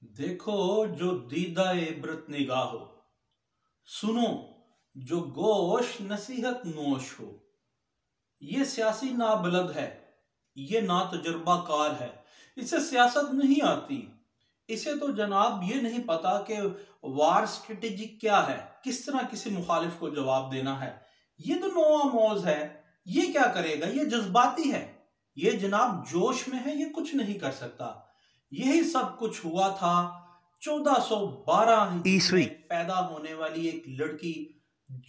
देखो जो दीदा इब्रत निगाह हो, सुनो जो गोश नसीहत नोश हो। ये सियासी नाबलद है, ये ना तजुर्बाकार है, इसे सियासत नहीं आती। इसे तो जनाब ये नहीं पता कि वार स्ट्रेटेजी क्या है, किस तरह किसी मुखालिफ को जवाब देना है। ये तो नोआ मौज है, ये क्या करेगा, ये जज्बाती है, ये जनाब जोश में है, ये कुछ नहीं कर सकता। यही सब कुछ हुआ था 1412 हिजरी ईस्वी। में पैदा होने वाली एक लड़की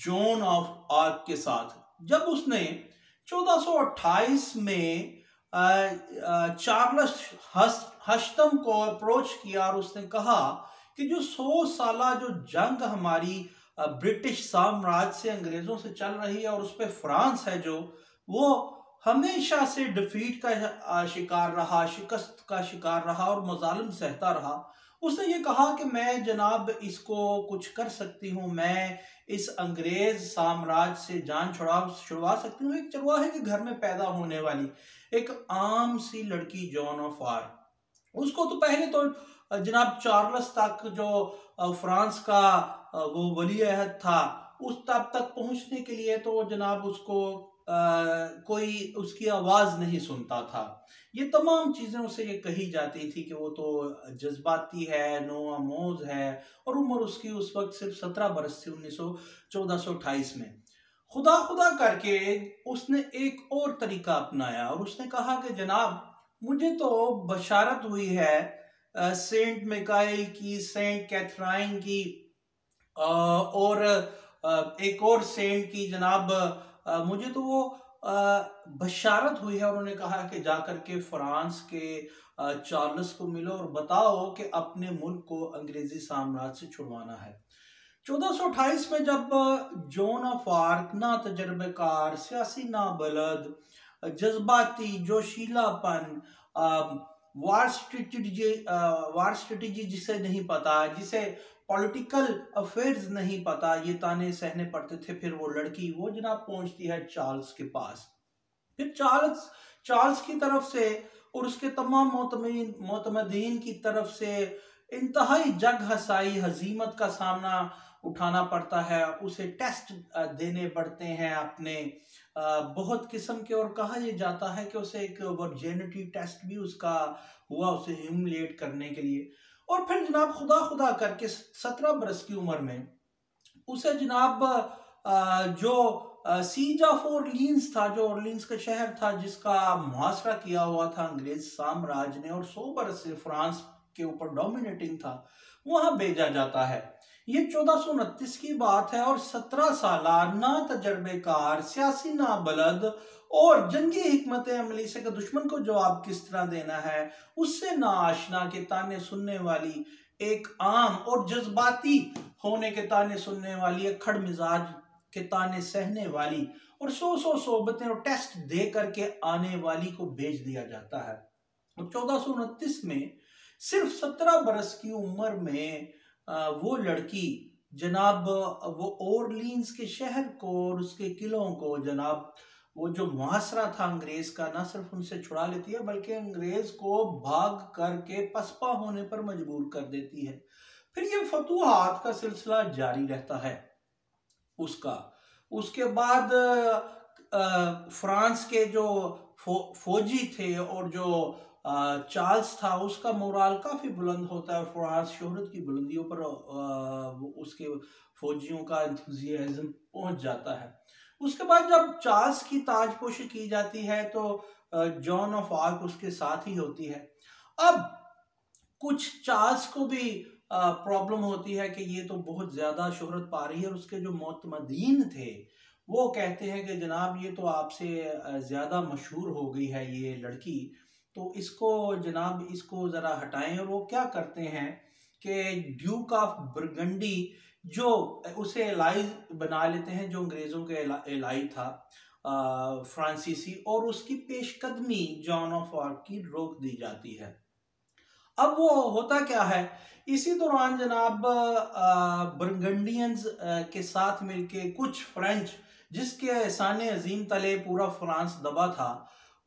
जॉन ऑफ आर्क के साथ, जब उसने 1428 में चार्ल्स हस्टम को अप्रोच किया और उसने कहा कि जो 100 साला जो जंग हमारी ब्रिटिश साम्राज्य से अंग्रेजों से चल रही है और उस पर फ्रांस है जो वो हमेशा से डिफीट का शिकार रहा, शिकस्त का शिकार रहा और मजालिम सहता रहा। उसने ये कहा कि मैं जनाब इसको कुछ कर सकती हूँ, मैं इस अंग्रेज साम्राज्य से जान छुड़वा सकती हूँ। एक चरवाहे के घर में पैदा होने वाली एक आम सी लड़की जॉन ऑफ आर्क, उसको तो पहले तो जनाब चार्ल्स तक जो फ्रांस का वो वली अहद था, उस तब तक पहुंचने के लिए तो जनाब उसको कोई उसकी आवाज नहीं सुनता था। ये तमाम चीजें उसे ये कही जाती थी कि वो तो जज्बाती है, नो आमोज है, और उम्र उसकी उस वक्त सिर्फ 17 बरस थी 1428 में। खुदा खुदा करके उसने एक और तरीका अपनाया और उसने कहा कि जनाब मुझे तो बशारत हुई है सेंट मिकाइल की, सेंट कैथराइन की, और एक और सेंट की जनाब, मुझे तो वो बशारत हुई है। उन्होंने कहा कि जाकर के फ्रांस के चार्ल्स को मिलो और बताओ कि अपने मुल्क को अंग्रेजी साम्राज्य से छुड़वाना है। 1428 में जब जॉन ऑफ आर्क ना तजर्बेकार, सियासी ना बलद, जज्बाती, जोशीलापन, वार स्ट्रेटेजी जिसे नहीं पता, जिसे पॉलिटिकल अफेयर्स नहीं पता, ये ताने सहने पड़ते थे। फिर वो लड़की वो जनाब पहुंचती है चार्ल्स के पास। फिर चार्ल्स चार्ल्स की तरफ से और उसके तमाम मोतमदीन की तरफ से इंतहाई जग हसाई हजीमत का सामना उठाना पड़ता है। उसे टेस्ट देने पड़ते हैं अपने बहुत किस्म के, और कहा यह जाता है कि उसे एक वर्जिनिटी टेस्ट भी उसका हुआ, उसे ह्यूमिलिएट करने के लिए। और फिर जनाब खुदा खुदा करके 17 बरस की उम्र में उसे जनाब जो सीज ऑफ ओरलीन्स था, जो ओरलीन्स का शहर था जिसका मुहासरा किया हुआ था अंग्रेज साम्राज्य ने और 100 बरस से फ्रांस के ऊपर डोमिनेटिंग था, वहां भेजा जाता है। ये 1429 की बात है और 17 साल ना तजर्बेकार, सियासी ना बलद और जंगी हिकमत अमली से कि दुश्मन को जवाब किस तरह देना है उससे ना आशना के ताने सुनने वाली एक आम और जज्बाती होने के ताने सुनने वाली, एक खड़ मिजाज के ताने सहने वाली और 100 सोबतें और टेस्ट दे करके आने वाली को भेज दिया जाता है। और 1429 में सिर्फ 17 बरस की उम्र में वो लड़की जनाब वो ओरलीन्स के शहर को और उसके किलों को जनाब वो जो मुहासरा था अंग्रेज का, ना सिर्फ उनसे छुड़ा लेती है बल्कि अंग्रेज को भाग करके पसपा होने पर मजबूर कर देती है। फिर ये फतूहात का सिलसिला जारी रहता है उसका। उसके बाद फ्रांस के जो फौजी थे और जो चार्ल्स था उसका मोराल काफी बुलंद होता है और फ्रांस शोहरत की बुलंदियों पर उसके फौजियों का एंथुजियाज्म पहुंच जाता है। उसके बाद जब चार्ल्स की ताजपोशी की जाती है तो जॉन ऑफ आर्क उसके साथ ही होती है। अब कुछ चार्ल्स को भी प्रॉब्लम होती है कि ये तो बहुत ज्यादा शोहरत पा रही है और उसके जो मोतमदीन थे वो कहते हैं कि जनाब ये तो आपसे ज्यादा मशहूर हो गई है ये लड़की, तो इसको जनाब इसको जरा हटाएं। और वो क्या करते हैं कि ड्यूक ऑफ बरगंडी जो उसे एलाई बना लेते हैं, जो अंग्रेजों के एलाई था फ्रांसीसी, और उसकी पेशकदमी जॉन ऑफ आर्क की रोक दी जाती है। अब वो होता क्या है, इसी दौरान जनाब बरगंडियंस के साथ मिलके कुछ फ्रेंच जिसके एहसान अजीम तले पूरा फ्रांस दबा था,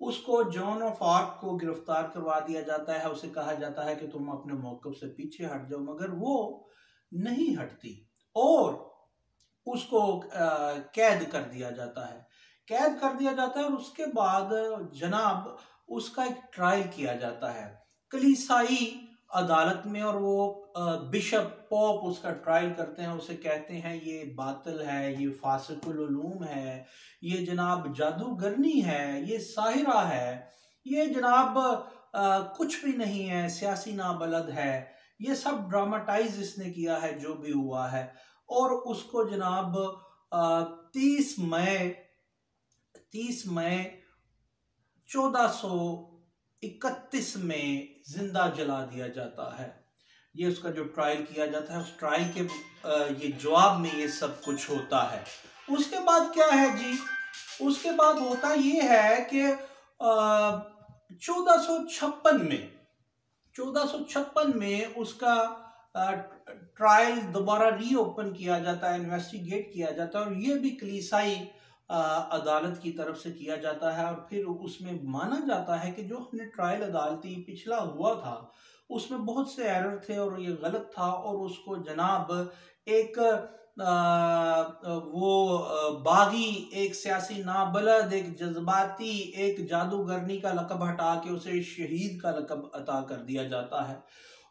उसको जॉन ऑफ आर्क को गिरफ्तार करवा दिया जाता है। उसे कहा जाता है कि तुम अपने मौक़िफ़ से पीछे हट जाओ, मगर वो नहीं हटती और उसको कैद कर दिया जाता है। कैद कर दिया जाता है और उसके बाद जनाब उसका एक ट्रायल किया जाता है कलीसाई अदालत में, और वो बिशप पॉप उसका ट्रायल करते हैं। उसे कहते हैं ये बातिल है, ये फासिकुल उलूम है, ये जनाब जादूगरनी है, ये साहिरा है, ये जनाब कुछ भी नहीं है, सियासी नाबलद है, ये सब ड्रामाटाइज इसने किया है जो भी हुआ है। और उसको जनाब 30 मई 1431 में जिंदा जला दिया जाता है। ये उसका जो ट्रायल किया जाता है, उस ट्रायल के ये जवाब में ये सब कुछ होता है। उसके बाद क्या है जी, उसके बाद होता ये है कि 1456 में उसका ट्रायल दोबारा रीओपन किया जाता है, इन्वेस्टिगेट किया जाता है, और ये भी कलीसाई अदालत की तरफ से किया जाता है। और फिर उसमें माना जाता है कि जो हमने ट्रायल अदालती पिछला हुआ था उसमें बहुत से एरर थे और ये गलत था, और उसको जनाब एक बागी, एक सियासी नाबलद, एक जज्बाती, एक जादूगरनी का लक़ब हटा के उसे शहीद का लक़ब अता कर दिया जाता है।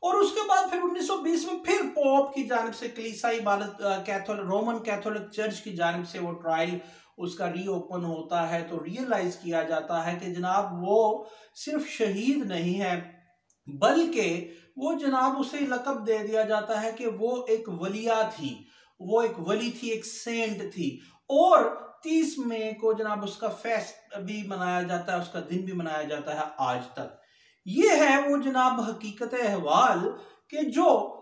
और उसके बाद फिर 1920 में फिर पॉप की जानिब से कलीसाई रोमन कैथोलिक चर्च की जानिब से वो ट्रायल उसका रीओपन होता है। तो रियलाइज किया जाता है कि जनाब वो सिर्फ शहीद नहीं है, बल्कि वो जनाब उसे लक़ब दे दिया जाता है कि वो एक वलिया थी, वो एक वली थी, एक सेंट थी। और 30 मई को जनाब उसका फेस्ट भी मनाया जाता है, उसका दिन भी मनाया जाता है आज तक। ये है वो जनाब हकीकत अहवाल कि जो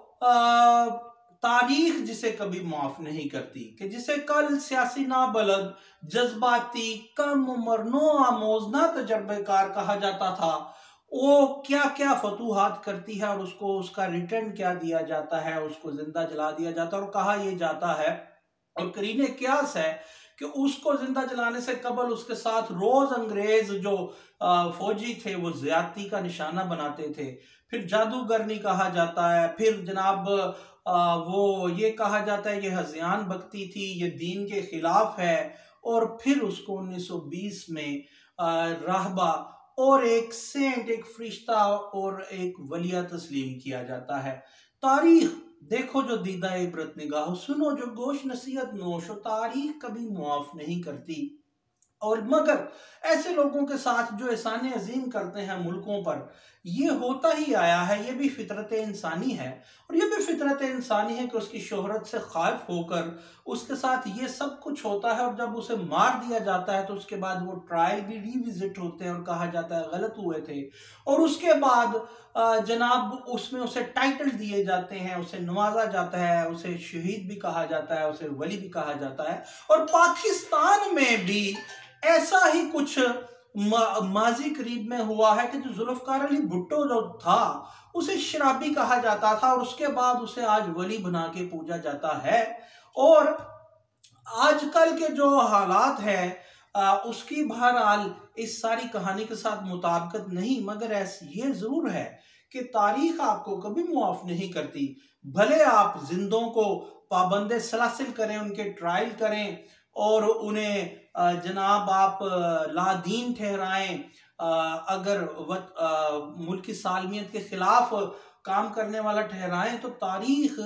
तारीख जिसे कभी माफ नहीं करती, कि जिसे कल सियासी नाबलद, जज्बाती, कम उम्र, नो आमोजना तजर्बेकार कहा जाता था, वो क्या क्या फतूहात करती है और उसको उसका रिटर्न क्या दिया जाता है, उसको जिंदा जला दिया जाता है। और कहा यह जाता है और करीने क्यास है कि उसको जिंदा जलाने से कबल उसके साथ रोज अंग्रेज जो फौजी थे वो ज्यादती का निशाना बनाते थे। फिर जादूगरनी कहा जाता है, फिर जनाब वो ये कहा जाता है ये हज़ियान बकती थी, ये दीन के खिलाफ है। और फिर उसको 1920 में राहबा और एक सेंट, एक फरिश्ता और एक वलिया तस्लीम किया जाता है। तारीख देखो जो दीदा इबरत निगाह, सुनो जो गोश नसीहत नोशो, तारीख कभी मुआफ नहीं करती। और मगर ऐसे लोगों के साथ जो एहसान अजीम करते हैं मुल्कों पर, ये होता ही आया है, ये भी फितरत इंसानी है। और ये भी फितरत इंसानी है कि उसकी शोहरत से खाइफ होकर उसके साथ ये सब कुछ होता है। और जब उसे मार दिया जाता है तो उसके बाद वो ट्रायल भी रिविजिट होते हैं और कहा जाता है गलत हुए थे। और उसके बाद जनाब उसमें उसे टाइटल दिए जाते हैं, उसे नवाजा जाता है, उसे शहीद भी कहा जाता है, उसे वली भी कहा जाता है। और पाकिस्तान में भी ऐसा ही कुछ माजी करीब में हुआ है कि जो जुल्फकार अली भुट्टो जो था उसे शराबी कहा जाता था और उसके बाद उसे आज वली बना के पूजा जाता है। और आजकल के जो हालात है उसकी बहरहाल इस सारी कहानी के साथ मुताबिकत नहीं, मगर ये जरूर है कि तारीख आपको कभी मुआफ नहीं करती। भले आप जिंदों को पाबंदे सलासिल करें, उनके ट्रायल करें और उन्हें जनाब आप लादीन ठहराएं, अगर मुल्क की सालमियत के खिलाफ काम करने वाला ठहराएं, तो तारीख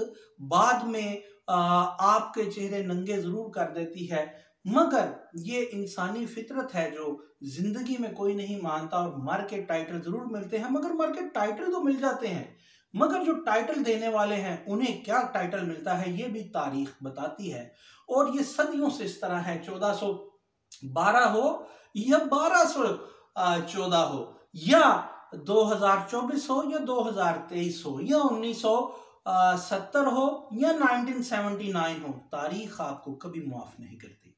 बाद में आपके चेहरे नंगे जरूर कर देती है। मगर ये इंसानी फितरत है जो जिंदगी में कोई नहीं मानता और मर के टाइटल जरूर मिलते हैं, मगर मर के टाइटल तो मिल जाते हैं, मगर जो टाइटल देने वाले हैं उन्हें क्या टाइटल मिलता है ये भी तारीख बताती है। और ये सदियों से इस तरह है, 1412 हो या 1214 हो या 2024 हो या 2023 हो या 1970 हो या 1979 हो, तारीख आपको कभी माफ नहीं करती।